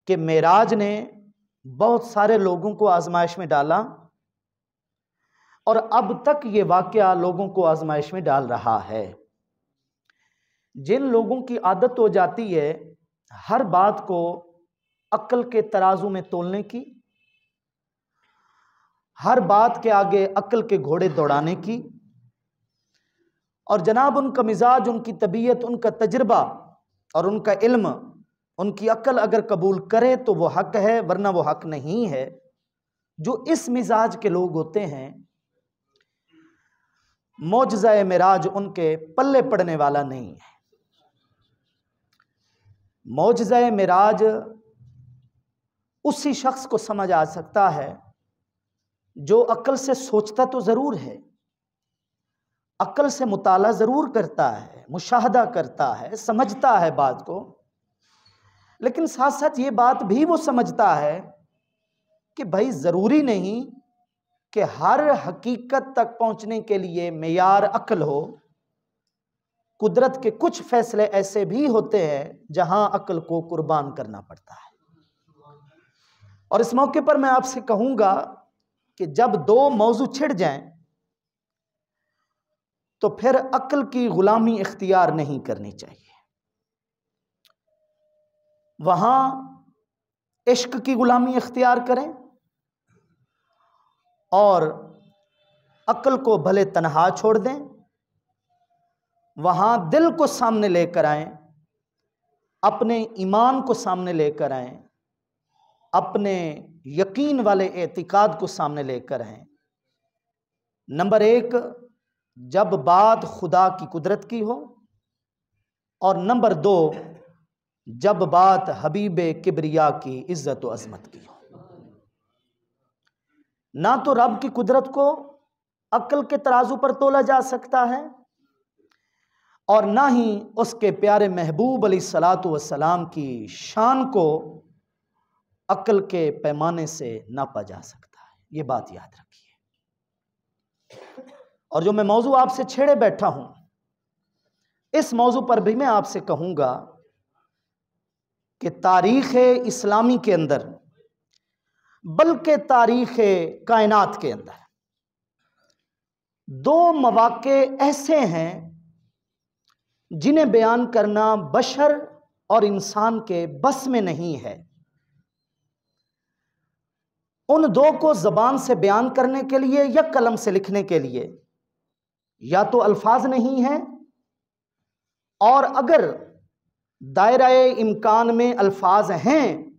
कि मेराज ने बहुत सारे लोगों को आजमाइश में डाला और अब तक ये वाकया लोगों को आजमाइश में डाल रहा है। जिन लोगों की आदत हो जाती है हर बात को अक्ल के तराजू में तोलने की, हर बात के आगे अक्ल के घोड़े दौड़ाने की, और जनाब उनका मिजाज, उनकी तबीयत, उनका तजर्बा और उनका इल्म, उनकी अक्ल अगर कबूल करे तो वो हक है, वरना वो हक नहीं है। जो इस मिजाज के लोग होते हैं, मौजज़ा मिराज उनके पल्ले पड़ने वाला नहीं है। मौजज़ा मिराज उसी शख्स को समझ आ सकता है जो अक्ल से सोचता तो ज़रूर है, अक्ल से मुताला ज़रूर करता है, मुशाहदा करता है, समझता है बात को, लेकिन साथ साथ ये बात भी वो समझता है कि भाई ज़रूरी नहीं कि हर हकीकत तक पहुंचने के लिए मेयार अक्ल हो। कुदरत के कुछ फैसले ऐसे भी होते हैं जहां अक्ल को कुर्बान करना पड़ता है। और इस मौके पर मैं आपसे कहूंगा कि जब दो मौजू छिड़ जाएं तो फिर अक्ल की गुलामी इख्तियार नहीं करनी चाहिए। वहां इश्क की गुलामी इख्तियार करें और अक्ल को भले तन्हा छोड़ दें। वहां दिल को सामने लेकर आएं, अपने ईमान को सामने लेकर आएं, अपने यकीन वाले एतिकाद को सामने लेकर आएं। नंबर एक, जब बात खुदा की कुदरत की हो, और नंबर दो, जब बात हबीबे किबरिया की इज्जत व अजमत की हो। ना तो रब की कुदरत को अक्ल के तराजू पर तोला जा सकता है और ना ही उसके प्यारे महबूब अलैहिस्सलातु वस्सलाम की शान को अक्ल के पैमाने से नापा जा सकता है। ये बात याद रखिए। और जो मैं मौजू आपसे छेड़े बैठा हूं, इस मौजू पर भी मैं आपसे कहूंगा कि तारीख़ इस्लामी के अंदर, बल्कि तारीख़ कायनात के अंदर दो मवाक़े ऐसे हैं जिन्हें बयान करना बशर और इंसान के बस में नहीं है। उन दो को ज़बान से बयान करने के लिए या कलम से लिखने के लिए या तो अल्फाज नहीं है, और अगर दायरे इम्कान में अल्फाज हैं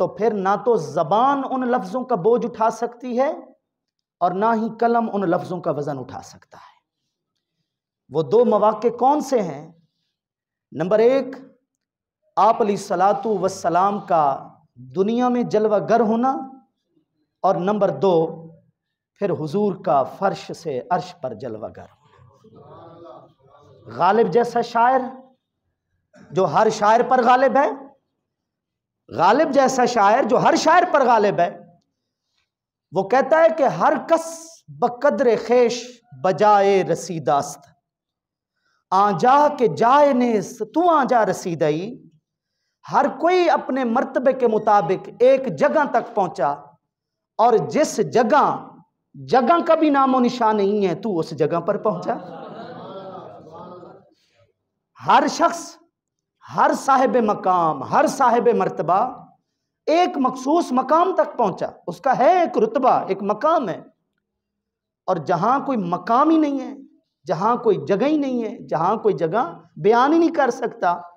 तो फिर ना तो ज़बान उन लफ्ज़ों का बोझ उठा सकती है और ना ही कलम उन लफ्ज़ों का वज़न उठा सकता है। वो दो मवाक़े कौन से हैं? नंबर एक, आप अलैहिस्सलातु वस्सलाम का दुनिया में जलवागर होना, और नंबर दो, फिर हुजूर का फर्श से अर्श पर जलवागर होना। गालिब जैसा शायर जो हर शायर पर गालिब है, गालिब जैसा शायर जो हर शायर पर गालिब है, वो कहता है कि हर कस बकद्र खेश बजाए रसीदास्त, आजा के जाए ने तू आजा रसीदई। हर कोई अपने मर्तबे के मुताबिक एक जगह तक पहुंचा, और जिस जगह का भी नामो निशान नहीं है, तू उस जगह पर पहुंचा। हर शख्स, हर साहिब मकाम, हर साहिब मर्तबा एक मखसूस मकाम तक पहुंचा। उसका है एक रुतबा, एक मकाम है। और जहां कोई मकाम ही नहीं है, जहां कोई जगह ही नहीं है, जहां कोई जगह बयान ही नहीं कर सकता,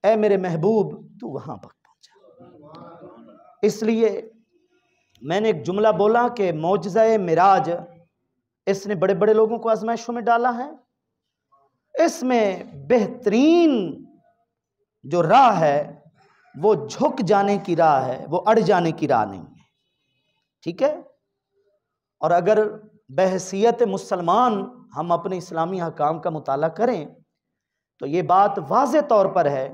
ऐ मेरे महबूब तू वहां पर पहुंचा। इसलिए मैंने एक जुमला बोला कि मौजज़ा मिराज, इसने बड़े बड़े लोगों को आजमाइशों में डाला है। इसमें बेहतरीन जो राह है वो झुक जाने की राह है, वो अड़ जाने की राह नहीं है। ठीक है। और अगर बहसीयत मुसलमान हम अपने इस्लामी हकाम का मुताला करें तो ये बात वाज़े तौर पर है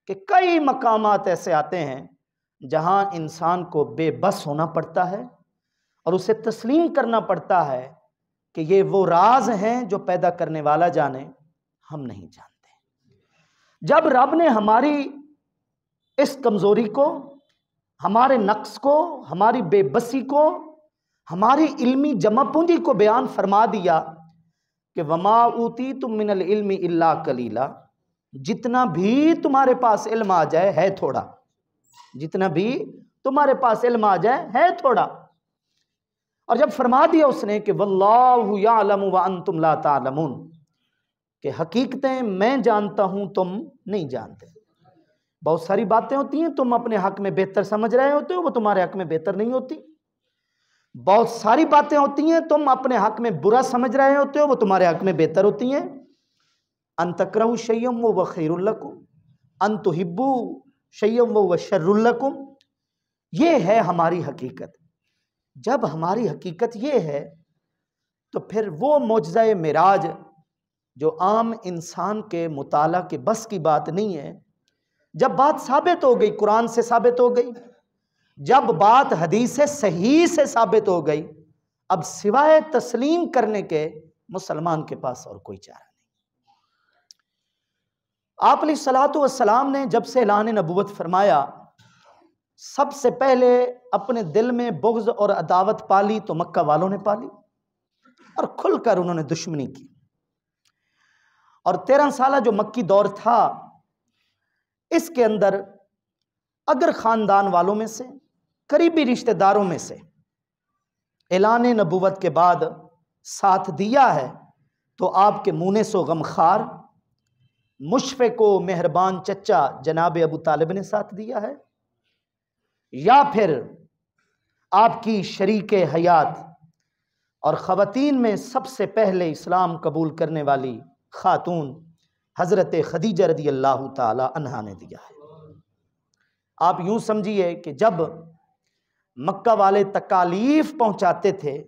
कि कई मकामात ऐसे आते हैं जहां इंसान को बेबस होना पड़ता है और उसे तस्लीम करना पड़ता है कि ये वो राज हैं जो पैदा करने वाला जाने, हम नहीं जानते। जब रब ने हमारी इस कमज़ोरी को, हमारे नक्स को, हमारी बेबसी को, हमारी इल्मी जमा पूंजी को बयान फरमा दिया कि वमा ऊती तुम मिनल इल्मी इल्ला कलीला, जितना भी तुम्हारे पास इल्म आ जाए है थोड़ा, जितना भी तुम्हारे पास इल्म आ जाए है थोड़ा। और जब फरमा दिया उसने कि वल्लाहु यालमु व अंतुम ला तालमून, कि हकीकतें मैं जानता हूं तुम नहीं जानते। बहुत सारी बातें होती हैं तुम अपने हक में बेहतर समझ रहे होते हो, वो तुम्हारे हक में बेहतर नहीं होती। बहुत सारी बातें होती हैं तुम अपने हक में बुरा समझ रहे होते हो, वो तुम्हारे हक में बेहतर होती हैं। अन तकरहु शय्यम व खैरुल लकुम, अन तुहिब्बू शय्यम व शर्रुल लकुम। ये है हमारी हकीकत। जब हमारी हकीकत ये है तो फिर वो मौजज़ा मिराज जो आम इंसान के मुताला के बस की बात नहीं है, जब बात साबित हो गई, कुरान से साबित हो गई, जब बात हदीस सही से साबित हो गई, अब सिवाय तस्लीम करने के मुसलमान के पास और कोई चारा नहीं। आप अलैहिस्सलातु वस्सलाम ने जब से ऐलान नबूवत फरमाया, सबसे पहले अपने दिल में बुग़्ज़ और अदावत पाली तो मक्का वालों ने पाली और खुलकर उन्होंने दुश्मनी की। और 13 साल जो मक्की दौर था, इसके अंदर अगर ख़ानदान वालों में से, करीबी रिश्तेदारों में से ऐलान नबूवत के बाद साथ दिया है तो आपके मुने सो गमखार मुशफ़िक़ व मेहरबान चचा जनाब अबू तालिब ने साथ दिया है, या फिर आपकी शरीके हयात और ख़वातीन में सबसे पहले इस्लाम कबूल करने वाली खातून हज़रत खदीजा रदी अल्लाह ताला अन्हा ने दिया है। आप यूँ समझिए कि जब मक्का वाले तकालीफ पहुँचाते थे,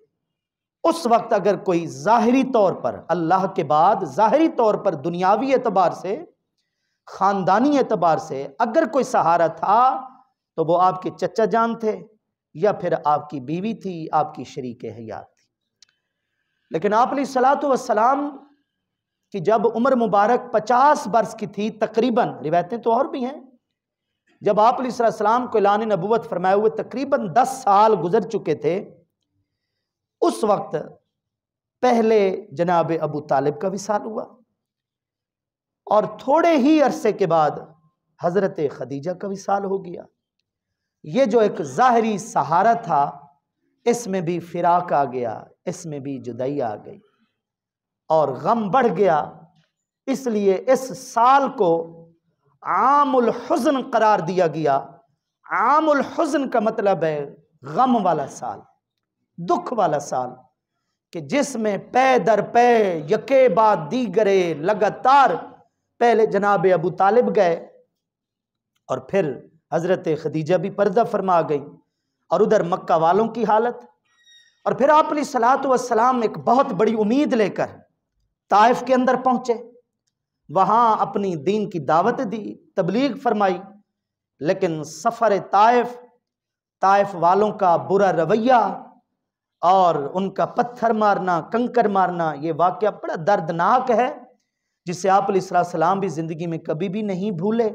उस वक्त अगर कोई ज़ाहिरी तौर पर अल्लाह के बाद ज़ाहिरी तौर पर दुनियावी एतबार से, ख़ानदानी एतबार से अगर कोई सहारा था तो वो आपके चचा जान थे या फिर आपकी बीवी थी, आपकी शरीके हयात थी। लेकिन आप अलैहिस्सलातु वस्सलाम कि जब उम्र मुबारक 50 बरस की थी तकरीबन, रिवायतें तो और भी हैं, जब आप अलैहिस्सलाम को ऐलान नबूवत फरमाए हुए तकरीबन 10 साल गुजर चुके थे, उस वक्त पहले जनाब अबू तालिब का विसाल हुआ और थोड़े ही अरसे के बाद हज़रत खदीजा का विसाल हो गया। ये जो एक ज़ाहिरी सहारा था, इसमें भी फिराक आ गया, इसमें भी जुदाई आ गई और गम बढ़ गया। इसलिए इस साल को आमुल हुज़्न करार दिया गया। आमुल हुज़्न का मतलब है गम वाला साल, दुख वाला साल, कि जिसमें पै दर पै यके बाद दीगरे लगातार पहले जनाब अबू तालिब गए और फिर हज़रत खदीजा भी पर्दा फरमा गई और उधर मक्का वालों की हालत। और फिर आप अलैहिस्सलातु वस्सलाम एक बहुत बड़ी उम्मीद लेकर ताइफ के अंदर पहुँचे, वहाँ अपनी दीन की दावत दी, तबलीग फरमाई। लेकिन सफ़र ताइफ वालों का बुरा रवैया और उनका पत्थर मारना, कंकर मारना, ये वाक़या बड़ा दर्दनाक है, जिसे आप अलैहिस्सलाम भी ज़िंदगी में कभी भी नहीं भूले।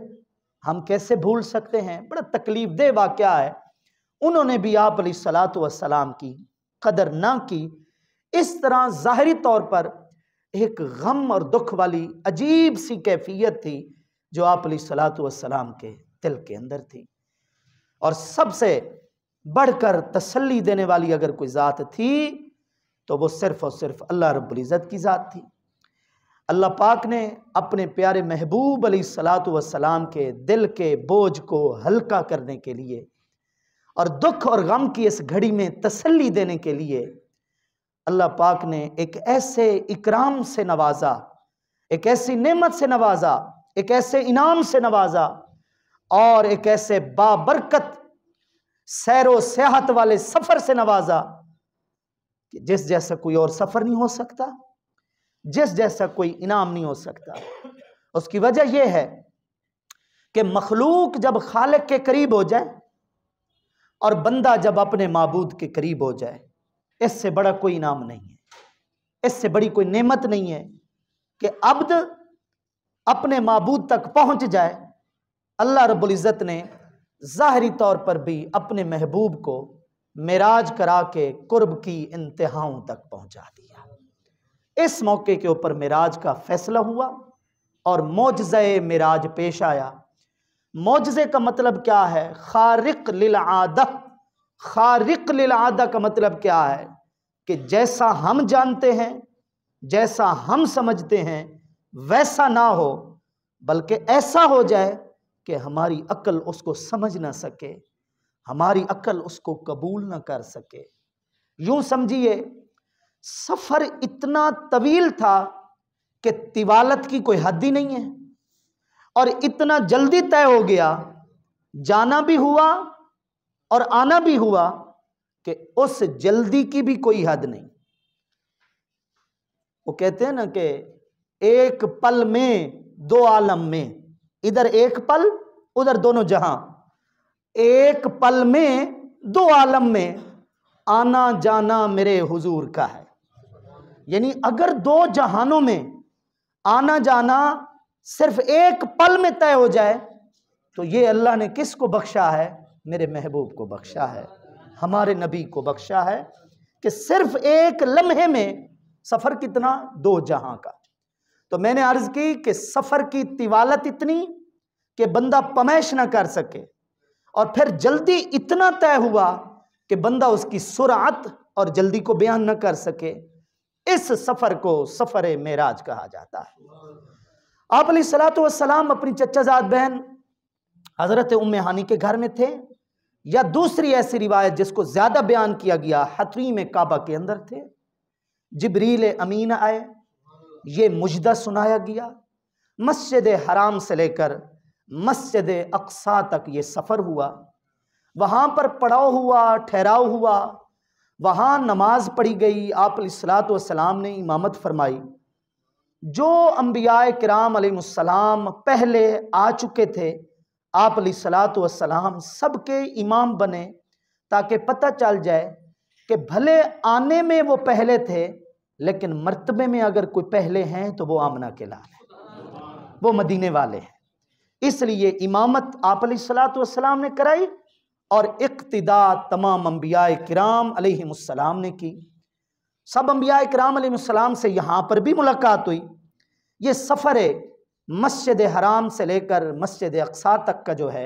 हम कैसे भूल सकते हैं? बड़ा तकलीफ़ दे वाक़या है। उन्होंने भी आप अलैहिस्सलातु वस्सलाम की कदर ना की। इस तरह ज़ाहिरी तौर पर एक गम और दुख वाली अजीब सी कैफियत थी जो आप अलैहिस्सलातु वस्सलाम के दिल के अंदर थी। और सबसे बढ़कर तसल्ली देने वाली अगर कोई ज़ात थी तो वो सिर्फ़ और सिर्फ अल्लाह रब्बुल इज़्ज़त की ज़ात थी। अल्लाह पाक ने अपने प्यारे महबूब अलैहिस्सलातु वस्सलाम के दिल के बोझ को हल्का करने के लिए और दुख और गम की इस घड़ी में तसल्ली देने के लिए अल्लाह पाक ने एक ऐसे इकराम से नवाजा, एक ऐसी नेमत से नवाजा, एक ऐसे इनाम से नवाजा और एक ऐसे बाबरकत सैरो सेहत वाले सफ़र से नवाजा कि जिस जैसा कोई और सफ़र नहीं हो सकता, जिस जैसा कोई इनाम नहीं हो सकता। उसकी वजह यह है कि मखलूक जब खालिक के करीब हो जाए और बंदा जब अपने माबूद के करीब हो जाए, इससे बड़ा कोई इनाम नहीं है, इससे बड़ी कोई नेमत नहीं है कि अब्द अपने माबूद तक पहुंच जाए, अल्लाह रब्बुल इज़्ज़त ने ज़ाहिरी तौर पर भी अपने महबूब को मेराज करा के कुर्ब की इंतहाओं तक पहुंचा दिया। इस मौके के ऊपर मेराज का फैसला हुआ और मौजज़े मेराज पेश आया। मौजज़े का मतलब क्या है? खारिक लिल आदा। खारिक लिल आदा का मतलब क्या है कि जैसा हम जानते हैं, जैसा हम समझते हैं वैसा ना हो, बल्कि ऐसा हो जाए कि हमारी अक्ल उसको समझ ना सके, हमारी अक्ल उसको कबूल ना कर सके। यूं समझिए सफर इतना तवील था कि तिवालत की कोई हद ही नहीं है, और इतना जल्दी तय हो गया, जाना भी हुआ और आना भी हुआ कि उस जल्दी की भी कोई हद नहीं। वो कहते हैं ना कि एक पल में दो आलम में, इधर एक पल उधर दोनों जहां, एक पल में दो आलम में आना जाना मेरे हुजूर का है। यानी अगर दो जहानों में आना जाना सिर्फ एक पल में तय हो जाए तो ये अल्लाह ने किसको बख्शा है? मेरे महबूब को बख्शा है, हमारे नबी को बख्शा है कि सिर्फ एक लम्हे में सफर कितना? दो जहां का। तो मैंने अर्ज की कि सफर की तिवालत इतनी कि बंदा पमैश ना कर सके, और फिर जल्दी इतना तय हुआ कि बंदा उसकी सुरात और जल्दी को बयान न कर सके। इस सफर को सफर मेराज कहा जाता है। आप अलैहिस्सलातु वस्सलाम अपनी चचाजाद बहन हजरत उम्मे हानी के घर में थे, या दूसरी ऐसी रिवायत जिसको ज्यादा बयान किया गया हतरीम काबा के अंदर थे। जिब्रील अमीन आए, ये मुजदा सुनाया गया। मस्जिद हराम से लेकर मस्जिद अक्सा तक ये सफ़र हुआ, वहाँ पर पड़ाव हुआ, ठहराव हुआ, वहाँ नमाज पढ़ी गई। आप अलैहिस्सलातु वस्सलाम ने इमामत फरमाई। जो अंबियाए किराम अलैहिमुस्सलाम पहले आ चुके थे, आप अलैहिस्सलातु वस्सलाम सबके इमाम बने, ताकि पता चल जाए कि भले आने में वो पहले थे, लेकिन मर्तबे में अगर कोई पहले हैं तो वो आमना के लाल है, वो मदीने वाले हैं। इसलिए इमामत आप अलैहिस्सलातु वस्सलाम ने कराई और इक्तिदा तमाम अंबियाए किराम अलैहिमुस्सलाम ने की। सब अंबियाए किराम अलैहिमुस्सलाम से यहाँ पर भी मुलाकात हुई। ये सफ़र मस्जिद हराम से लेकर मस्जिद अक्सा तक का जो है,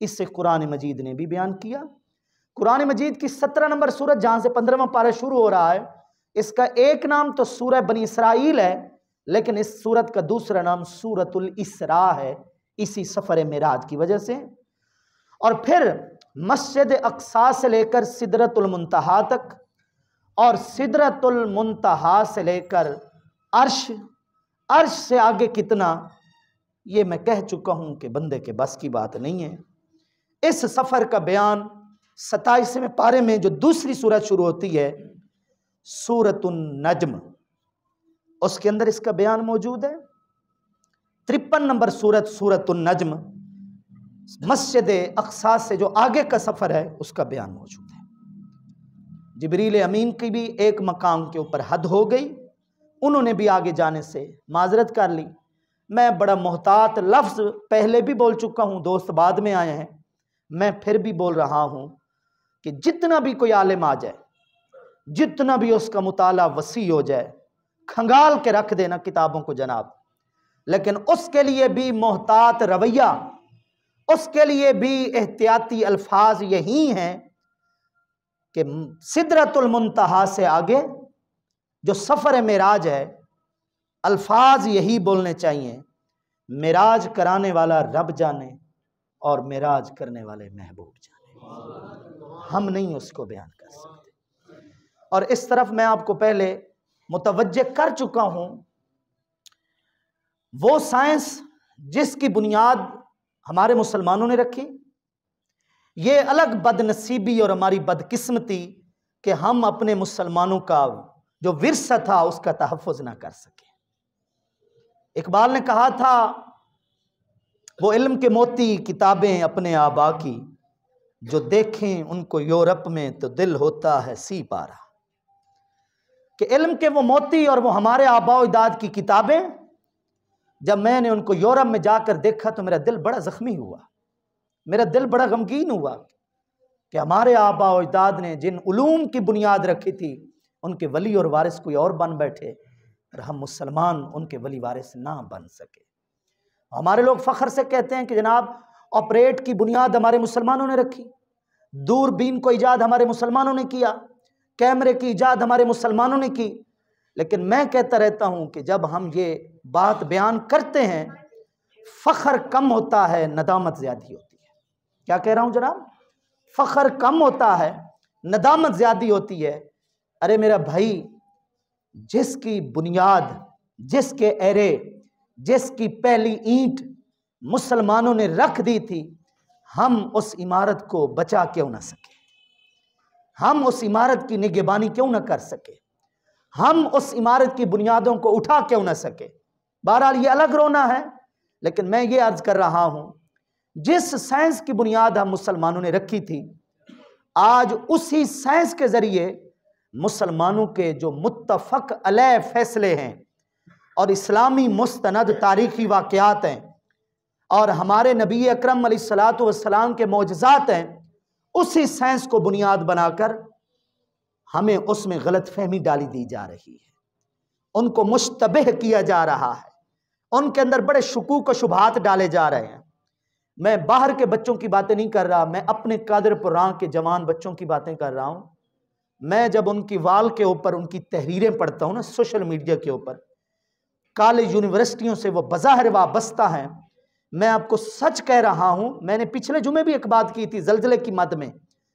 इससे कुरान मजीद ने भी बयान किया। कुरान मजीद की 17 नंबर सूरत, जहाँ से 15वां पारा शुरू हो रहा है, इसका एक नाम तो सूरह बनी इसराइल है, लेकिन इस सूरत का दूसरा नाम सूरतुल इसरा है, इसी सफ़र मेराज की वजह से। और फिर मस्जिद अक्सा से लेकर सिदरतुल मुंतहा तक, और सिदरतुल मुंतहा से लेकर अर्श, अर्श से आगे कितना, ये मैं कह चुका हूँ कि बंदे के बस की बात नहीं है। इस सफ़र का बयान 27वें पारे में जो दूसरी सूरत शुरू होती है, सूरतुन नज्म, उसके अंदर इसका बयान मौजूद है। 53 नंबर सूरत सूरतुन नज्म, मस्जिद अक्सा से जो आगे का सफ़र है उसका बयान मौजूद है। जिब्रील अमीन की भी एक मकाम के ऊपर हद हो गई, उन्होंने भी आगे जाने से माजरत कर ली। मैं बड़ा मोहतात लफ्ज़ पहले भी बोल चुका हूँ, दोस्त बाद में आए हैं, मैं फिर भी बोल रहा हूँ कि जितना भी कोई आलिम आ जाए, जितना भी उसका मुताला वसी हो जाए, खंगाल के रख देना किताबों को जनाब, लेकिन उसके लिए भी मोहतात रवैया, उसके लिए भी एहतियाती अल्फाज यही हैं कि सिदरतुल मुंतहा से आगे जो सफ़र मेराज है, अल्फाज यही बोलने चाहिए, मेराज कराने वाला रब जाने और मेराज करने वाले महबूब जाने, हम नहीं उसको बयान कर सकते। और इस तरफ मैं आपको पहले मुतवज्जे कर चुका हूं, वो साइंस जिसकी बुनियाद हमारे मुसलमानों ने रखी, ये अलग बदनसीबी और हमारी बदकिस्मती कि हम अपने मुसलमानों का जो विरसा था उसका तहफ़्फ़ुज़ ना कर सके। इकबाल ने कहा था, वो इल्म के मोती किताबें अपने आबा की, जो देखें उनको यूरोप में तो दिल होता है सी पारा। कि इल्म के वो मोती और वो हमारे आबा अजदाद की किताबें जब मैंने उनको यूरोप में जाकर देखा तो मेरा दिल बड़ा ज़ख्मी हुआ, मेरा दिल बड़ा गमगीन हुआ कि हमारे आबा और अजदाद ने जिन उलूम की बुनियाद रखी थी उनके वली और वारिस कोई और बन बैठे और हम मुसलमान उनके वली वारिस ना बन सके। हमारे लोग फ़ख्र से कहते हैं कि जनाब ऑपरेट की बुनियाद हमारे मुसलमानों ने रखी, दूरबीन को ईजाद हमारे मुसलमानों ने किया, कैमरे की ईजाद हमारे मुसलमानों ने की। लेकिन मैं कहता रहता हूँ कि जब हम ये बात बयान करते हैं फ़ख्र कम होता है, नदामत ज़्यादा होती है। क्या कह रहा हूँ जनाब? फ़ख्र कम होता है, नदामत ज़्यादा होती है। अरे मेरा भाई, जिसकी बुनियाद, जिसके एरे, जिसकी पहली ईंट मुसलमानों ने रख दी थी, हम उस इमारत को बचा क्यों ना सके? हम उस इमारत की निगहबानी क्यों ना कर सके? हम उस इमारत की बुनियादों को उठा क्यों ना सके? बहरहाल ये अलग रोना है, लेकिन मैं ये अर्ज कर रहा हूं, जिस साइंस की बुनियाद हम मुसलमानों ने रखी थी, आज उसी साइंस के जरिए मुसलमानों के जो मुत्तफक अलैह फैसले हैं और इस्लामी मुस्तनद तारीखी वाक़यात हैं और हमारे नबी अकरम अलैहिस्सलातु वस्सलाम के मौजज़ात हैं, उसी साइंस को बुनियाद बनाकर हमें उसमें गलत फहमी डाली दी जा रही है, उनको मुश्तबह किया जा रहा है, उनके अंदर बड़े शुकूक व शुबहात डाले जा रहे हैं। मैं बाहर के बच्चों की बातें नहीं कर रहा, मैं अपने कादरपुरां के जवान बच्चों की बातें कर रहा हूँ। मैं जब उनकी वाल के ऊपर उनकी तहरीरें पढ़ता हूँ ना सोशल मीडिया के ऊपर, कॉलेज यूनिवर्सिटियों से वो बज़ाहिर वाबस्ता हैं, मैं आपको सच कह रहा हूँ। मैंने पिछले जुमे भी एक बात की थी, ज़लज़ले की मद में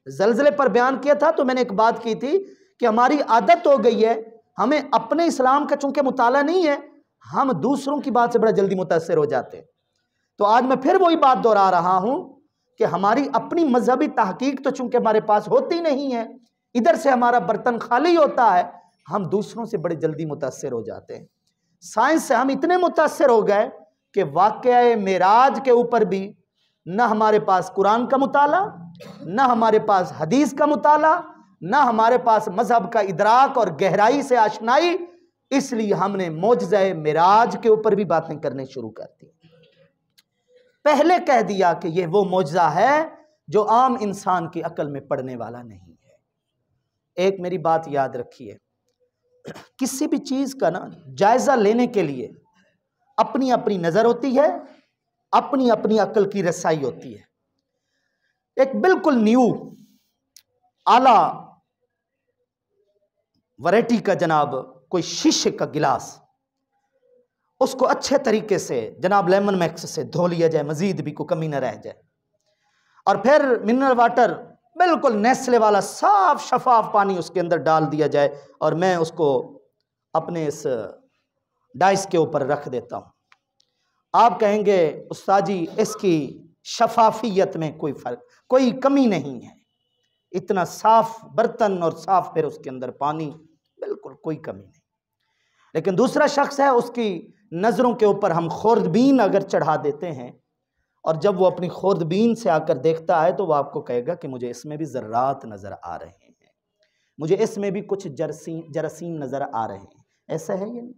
ज़लज़ले पर बयान किया था, तो मैंने एक बात की थी कि हमारी आदत हो गई है, हमें अपने इस्लाम का चूँकि मुताला नहीं है, हम दूसरों की बात से बड़ा जल्दी मुतासर हो जाते हैं। तो आज मैं फिर वही बात दोहरा रहा हूँ कि हमारी अपनी मजहबी तहकीक तो चूँकि हमारे पास होती नहीं है, इधर से हमारा बर्तन खाली होता है, हम दूसरों से बड़े जल्दी मुतासर हो जाते हैं। साइंस से हम इतने मुतासर हो गए कि वाक़या मेराज के ऊपर भी न हमारे पास कुरान का मुताला, न हमारे पास हदीस का मुताला, न हमारे पास मजहब का इदराक और गहराई से आशनाई, इसलिए हमने मौजज़े मेराज के ऊपर भी बातें करने शुरू कर दी। पहले कह दिया कि यह वो मौजज़ा है जो आम इंसान की अकल में पड़ने वाला नहीं है। एक मेरी बात याद रखिए, किसी भी चीज़ का ना जायज़ा लेने के लिए अपनी अपनी नज़र होती है, अपनी अपनी अकल की रसाई होती है। एक बिल्कुल न्यू आला वैरायटी का जनाब कोई शीशे का गिलास, उसको अच्छे तरीके से जनाब लेमन मैक्स से धो लिया जाए, मजीद भी कोई कमी ना रह जाए, और फिर मिनरल वाटर बिल्कुल नेस्ले वाला साफ शफाफ पानी उसके अंदर डाल दिया जाए, और मैं उसको अपने इस डाइस के ऊपर रख देता हूँ। आप कहेंगे उस्ताद जी इसकी शफाफियत में कोई फ़र्क, कोई कमी नहीं है, इतना साफ बर्तन और साफ फिर उसके अंदर पानी, बिल्कुल कोई कमी नहीं। लेकिन दूसरा शख्स है, उसकी नज़रों के ऊपर हम खुर्दबीन अगर चढ़ा देते हैं, और जब वो अपनी खुर्दबीन से आकर देखता है तो वो आपको कहेगा कि मुझे इसमें भी ज़र्रात नज़र आ रहे हैं, मुझे इसमें भी कुछ जरासीम नज़र आ रहे हैं। ऐसा है ये नहीं।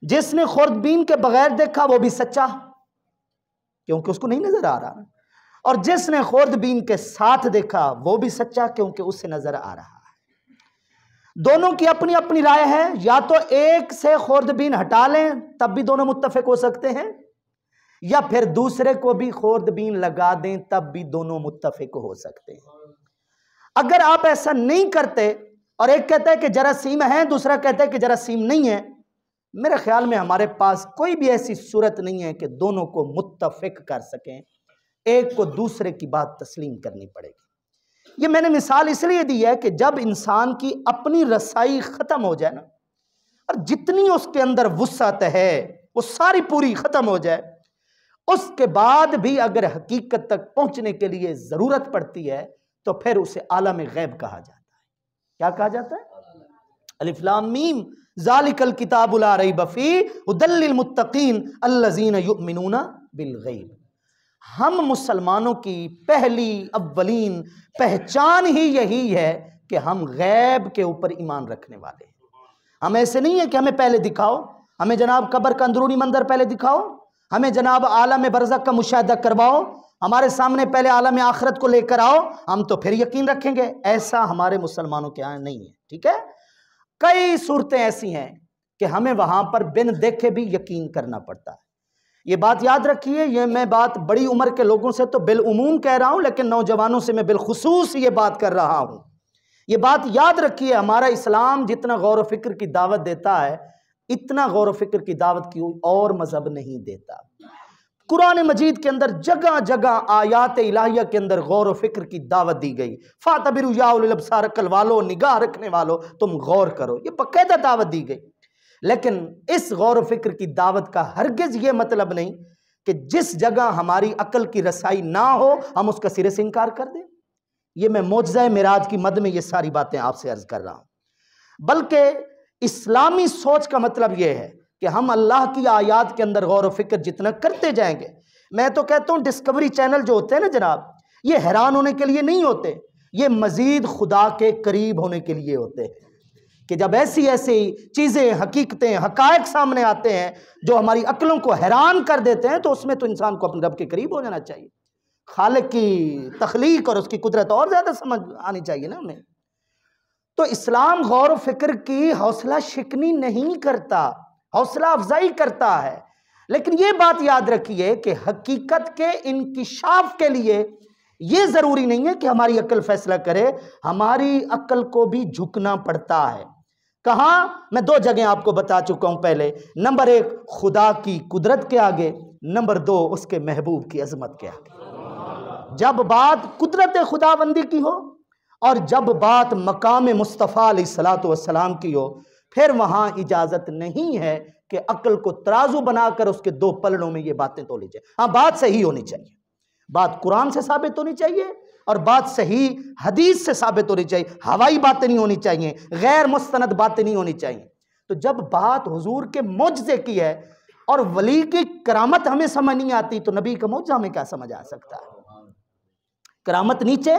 जिसने खुर्दबीन के बगैर देखा वो भी सच्चा, क्योंकि उसको नहीं नज़र आ रहा, और जिसने खुर्दबीन के साथ देखा वो भी सच्चा, क्योंकि उससे नज़र आ रहा है। दोनों की अपनी अपनी राय है, या तो एक से खुर्दबीन हटा लें तब भी दोनों मुत्तफिक हो सकते हैं, या फिर दूसरे को भी खुर्दबीन लगा दें तब भी दोनों मुत्तफिक हो सकते हैं। अगर आप ऐसा नहीं करते और एक कहता है कि जरासीम है, दूसरा कहता है कि जरासीम नहीं है, मेरे ख्याल में हमारे पास कोई भी ऐसी सूरत नहीं है कि दोनों को मुत्तफिक कर सकें, एक को दूसरे की बात तस्लीम करनी पड़ेगी। ये मैंने मिसाल इसलिए दी है कि जब इंसान की अपनी रसाई ख़त्म हो जाए ना, और जितनी उसके अंदर वुसअत है वो सारी पूरी ख़त्म हो जाए, उसके बाद भी अगर हकीकत तक पहुंचने के लिए ज़रूरत पड़ती है तो फिर उसे आलम गैब कहा जाता है। क्या कहा जाता है? अलिफ लाम मीम ज़ालिकल किताबु ला रैब फ़ीह हुदल लिल मुत्तक़ीन अल्लज़ीना युमिनूना बिल गैब। हम मुसलमानों की पहली अव्वलीन पहचान ही यही है कि हम गैब के ऊपर ईमान रखने वाले हैं। हम ऐसे नहीं है कि हमें पहले दिखाओ, हमें जनाब कब्र का अंदरूनी मंजर पहले दिखाओ, हमें जनाब आलम बरज़ख का मुशाहिदा करवाओ, हमारे सामने पहले आलम आखिरत को लेकर आओ, हम तो फिर यकीन रखेंगे। ऐसा हमारे मुसलमानों के यहाँ नहीं है। ठीक है, कई सूरतें ऐसी हैं कि हमें वहां पर बिन देखे भी यकीन करना पड़ता है। ये बात याद रखिए, ये मैं बात बड़ी उम्र के लोगों से तो बिलउमूम कह रहा हूं, लेकिन नौजवानों से मैं बिलखुसूस ये बात कर रहा हूं। ये बात याद रखिए, हमारा इस्लाम जितना गौर व फिक्र की दावत देता है, इतना गौर व फिक्र की दावत की और मजहब नहीं देता। कुरान मजीद के अंदर जगह जगह आयात इलाहिया के अंदर गौर व फिक्र की दावत दी गई। फातबिरु या उलिल अब्सार, अक्ल वालों, निगाह रखने वालों, तुम गौर करो, ये बाकायदा दावत दी गई। लेकिन इस गौर व फिक्र की दावत का हरगिज ये मतलब नहीं कि जिस जगह हमारी अक्ल की रसाई ना हो हम उसका सिरे से इनकार कर दें। ये मैं मौजज़ा मिराज की मद में ये सारी बातें आपसे अर्ज कर रहा हूं। बल्कि इस्लामी सोच का मतलब यह है कि हम अल्लाह की आयात के अंदर गौर व फिक्र जितना करते जाएंगे, मैं तो कहता हूं डिस्कवरी चैनल जो होते हैं ना जनाब, ये हैरान होने के लिए नहीं होते, ये मजीद खुदा के करीब होने के लिए होते हैं कि जब ऐसी ऐसी चीज़ें, हकीकतें, हकायक सामने आते हैं जो हमारी अक्लों को हैरान कर देते हैं, तो उसमें तो इंसान को अपने रब के करीब हो जाना चाहिए। खालिक की तख्लीक और उसकी कुदरत और ज़्यादा समझ आनी चाहिए ना हमें। तो इस्लाम गौर व फिक्र की हौसला शिकनी नहीं करता, हौसला अफजाई करता है। लेकिन ये बात याद रखिए कि हकीकत के इंकिशाफ के लिए ये ज़रूरी नहीं है कि हमारी अक्ल फैसला करे, हमारी अक्ल को भी झुकना पड़ता है। कहाँ? मैं 2 जगह आपको बता चुका हूं पहले। नंबर 1 खुदा की कुदरत के आगे, नंबर 2 उसके महबूब की अजमत के आगे। जब बात कुदरत खुदाबंदी की हो और जब बात मकाम मुस्तफ़ा अलैहिस्सलातु वस्सलाम की हो, फिर वहां इजाजत नहीं है कि अक्ल को तराजू बनाकर उसके 2 पलड़ों में ये बातें तोली जाए। हाँ, बात सही होनी चाहिए, बात कुरान से साबित होनी चाहिए और बात सही हदीस से साबित होनी चाहिए। हवाई बातें नहीं होनी चाहिए, गैर मुस्तनद बातें नहीं होनी चाहिए। तो जब बात हुजूर के मुझसे की है और वली की करामत हमें समझ नहीं आती, तो नबी का मुझा हमें क्या समझ आ सकता है? करामत नीचे,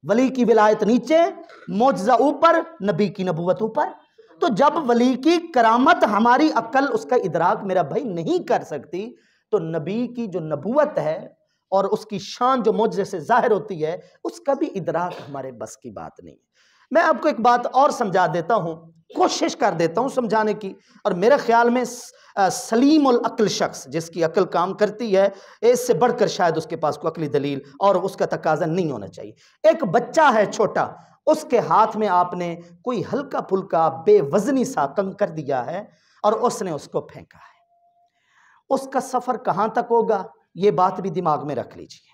वली की विलायत नीचे, मुझा ऊपर, नबी की नबूवत ऊपर। तो जब वली की करामत हमारी अक्ल उसका इदराक मेरा भाई नहीं कर सकती, तो नबी की जो नबूवत है और उसकी शान जो मुझे से जाहिर होती है, उसका भी इदराक हमारे बस की बात नहीं है। मैं आपको एक बात और समझा देता हूं, कोशिश कर देता हूं समझाने की। और मेरे ख्याल में सलीम उल अक्ल शख्स जिसकी अक्ल काम करती है, इससे बढ़कर शायद उसके पास कोई अक्ली दलील और उसका तकाजा नहीं होना चाहिए। एक बच्चा है छोटा, उसके हाथ में आपने कोई हल्का फुल्का बेवजनी सा कंकर दिया है और उसने उसको फेंका है, उसका सफर कहां तक होगा ये बात भी दिमाग में रख लीजिए।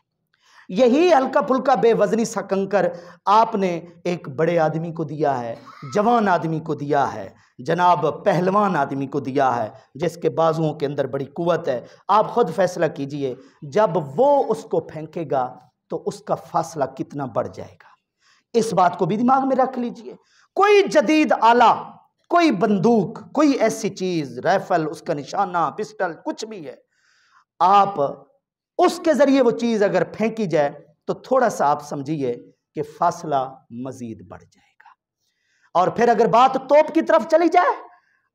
यही हल्का फुल्का बेवजनी सा कंकर आपने एक बड़े आदमी को दिया है, जवान आदमी को दिया है, जनाब पहलवान आदमी को दिया है, जिसके बाजुओं के अंदर बड़ी कुव्वत है। आप खुद फैसला कीजिए, जब वो उसको फेंकेगा तो उसका फासला कितना बढ़ जाएगा। इस बात को भी दिमाग में रख लीजिए। कोई जदीद आला, कोई बंदूक, कोई ऐसी चीज, राइफल, उसका निशाना, पिस्टल, कुछ भी है, आप उसके जरिए वो चीज अगर फेंकी जाए तो थोड़ा सा आप समझिए कि फासला मजीद बढ़ जाएगा। और फिर अगर बात तोप की तरफ चली जाए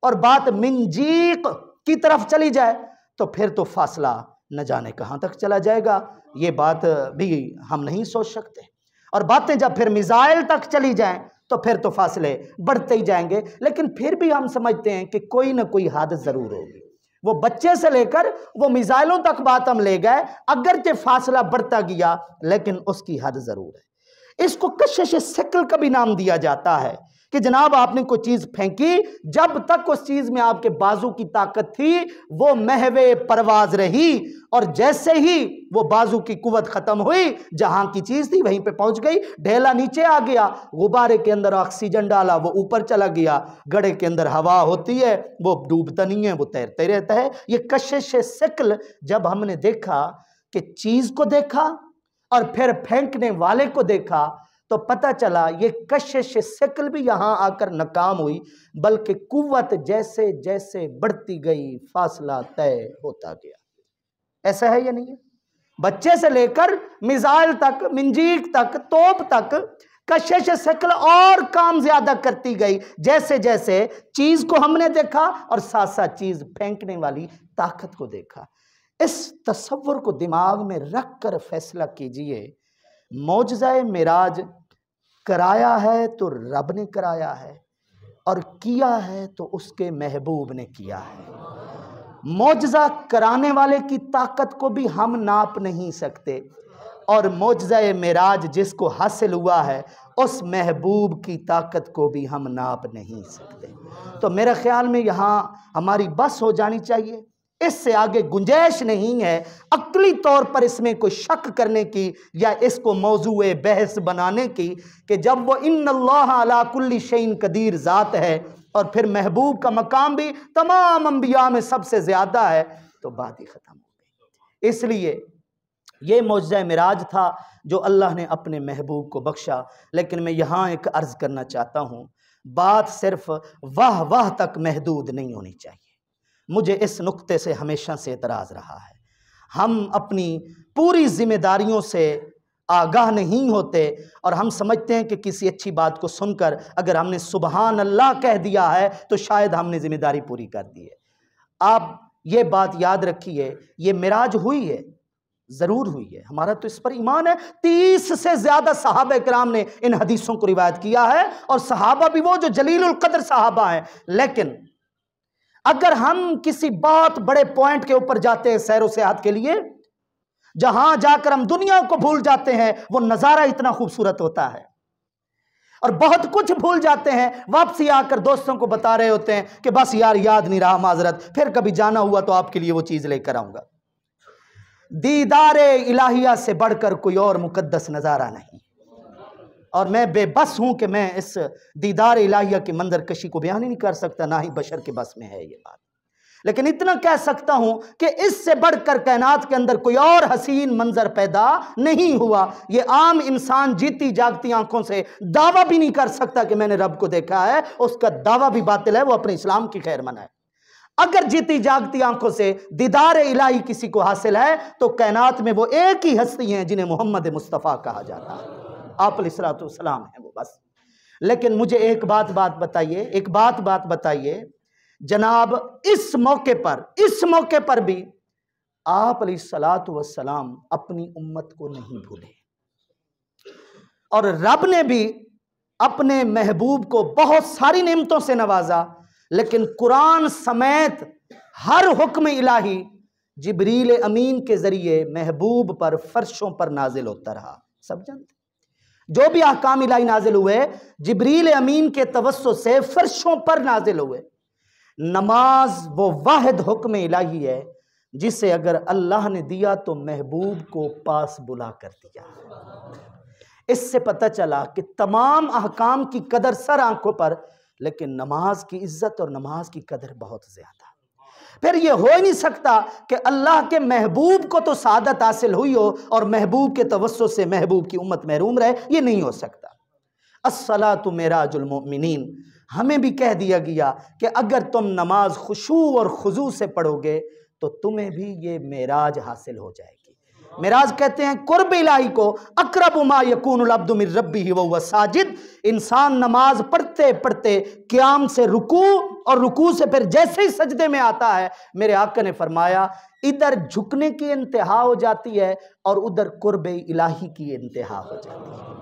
और बात मिंजीक की तरफ चली जाए तो फिर तो फासला न जाने कहां तक चला जाएगा, ये बात भी हम नहीं सोच सकते। और बातें जब फिर मिसाइल तक चली जाएं तो फिर तो फासले बढ़ते ही जाएंगे। लेकिन फिर भी हम समझते हैं कि कोई ना कोई हद जरूर होगी। वो बच्चे से लेकर वो मिसाइलों तक बात हम ले गए, अगरचे फासला बढ़ता गया लेकिन उसकी हद जरूर है। इसको कशिश सिकल का भी नाम दिया जाता है कि जनाब आपने कोई चीज फेंकी, जब तक उस चीज में आपके बाजू की ताकत थी वो महवे परवाज रही, और जैसे ही वो बाजू की कुव्वत खत्म हुई, जहां की चीज थी वहीं पे पहुंच गई, ढेला नीचे आ गया, गुब्बारे के अंदर ऑक्सीजन डाला वो ऊपर चला गया, गड़े के अंदर हवा होती है वो डूबता नहीं है, वो तैरते रहता है। ये कशिश सिकल जब हमने देखा कि चीज को देखा और फिर फेंकने वाले को देखा तो पता चला ये कशिश सिकल भी यहां आकर नाकाम हुई, बल्कि कुव्वत जैसे जैसे बढ़ती गई फासला तय होता गया। ऐसा है या नहीं है? बच्चे से लेकर मिसाइल तक, मिंजीक तक, तोप तक, कशिश शकल और काम ज्यादा करती गई जैसे जैसे चीज को हमने देखा और साथ साथ चीज फेंकने वाली ताकत को देखा। इस तसव्वुर को दिमाग में रख कर फैसला कीजिए, मौजज़ाए मिराज कराया है तो रब ने कराया है और किया है तो उसके महबूब ने किया है। मौजज़ा कराने वाले की ताकत को भी हम नाप नहीं सकते और मौजज़ाए मिराज जिसको हासिल हुआ है उस महबूब की ताकत को भी हम नाप नहीं सकते। तो मेरे ख्याल में यहाँ हमारी बस हो जानी चाहिए, इससे आगे गुंजाइश नहीं है अक्ली तौर पर इसमें कोई शक करने की या इसको मौजूए बहस बनाने की कि जब वो इन्नल्लाह अला कुल्ली शैइन कदीर ज़ात है और फिर महबूब का मकाम भी तमाम अंबिया में सबसे ज़्यादा है, तो बात ही ख़त्म हो गई। इसलिए ये मौजज़ा मिराज था जो अल्लाह ने अपने महबूब को बख्शा। लेकिन मैं यहाँ एक अर्ज़ करना चाहता हूँ, बात सिर्फ वाह वाह तक महदूद नहीं होनी चाहिए। मुझे इस नुक्ते से हमेशा से एतराज़ रहा है, हम अपनी पूरी जिम्मेदारियों से आगाह नहीं होते और हम समझते हैं कि किसी अच्छी बात को सुनकर अगर हमने सुबहान अल्लाह कह दिया है तो शायद हमने जिम्मेदारी पूरी कर दी है। आप ये बात याद रखिए, ये मिराज हुई है, ज़रूर हुई है, हमारा तो इस पर ईमान है। 30 से ज़्यादा सहाबा इकराम ने इन हदीसों को रिवायत किया है और सहाबा भी वो जो जलीलुल कद्र सहाबा हैं। लेकिन अगर हम किसी बहुत बड़े पॉइंट के ऊपर जाते हैं सैर व सियाहत के लिए, जहां जाकर हम दुनिया को भूल जाते हैं, वो नज़ारा इतना खूबसूरत होता है और बहुत कुछ भूल जाते हैं, वापसी आकर दोस्तों को बता रहे होते हैं कि बस यार याद नहीं रहा, माजरत, फिर कभी जाना हुआ तो आपके लिए वो चीज़ लेकर आऊँगा। दीदारे इलाहिया से बढ़कर कोई और मुकद्दस नज़ारा नहीं और मैं बेबस हूं कि मैं इस दीदार इलाहिया की मंजर कशी को बयान ही नहीं कर सकता, ना ही बशर के बस में है ये बात। लेकिन इतना कह सकता हूं कि इससे बढ़कर कायनात के अंदर कोई और हसीन मंजर पैदा नहीं हुआ। ये आम इंसान जीती जागती आंखों से दावा भी नहीं कर सकता कि मैंने रब को देखा है, उसका दावा भी बातिल है, वो अपने इस्लाम की खैर मना है। अगर जीती जागती आंखों से दीदार इलाही किसी को हासिल है तो कायनात में वो एक ही हस्ती हैं जिन्हें मोहम्मद मुस्तफ़ा कहा जाता है, आप अलैहिस्सलाम है वो बस। लेकिन मुझे एक बात बताइए जनाब, इस मौके पर भी आप अलैहिस्सलाम अपनी उम्मत को नहीं भूले और रब ने भी अपने महबूब को बहुत सारी नेमतों से नवाजा। लेकिन कुरान समेत हर हुक्म इलाही जिब्रील अमीन के जरिए महबूब पर फर्शों पर नाजिल होता रहा। सब जानते, जो भी अहकाम इलाही नाजिल हुए जिब्रील अमीन के तवस्सुत से फर्शों पर नाजिल हुए। नमाज वो वाहिद हुक्म इलाही है जिसे अगर अल्लाह ने दिया तो महबूब को पास बुला कर दिया। इससे पता चला कि तमाम अहकाम की कदर सर आंखों पर, लेकिन नमाज की इज्जत और नमाज की कदर बहुत ज्यादा। फिर यह हो ही नहीं सकता कि अल्लाह के महबूब को तो सादत हासिल हुई हो और महबूब के तवस्सुत से महबूब की उम्मत महरूम रहे, ये नहीं हो सकता। अस्सलातु मेराजुल मोमिनीन, हमें भी कह दिया गया कि अगर तुम नमाज खुशू और खुजू से पढ़ोगे तो तुम्हें भी ये मेराज हासिल हो जाएगी। मेराज कहते हैं कुर्ब इलाही को, अक़रबु मा यकूनुल अब्दु मिन रब्बिही व हुवा साजिद। इंसान नमाज पढ़ते पढ़ते क़याम से रुकू और रुकू से फिर जैसे ही सजदे में आता है, मेरे आका ने फरमाया इधर झुकने की इंतहा हो जाती है और उधर कुर्ब इलाही की इंतहा हो जाती है।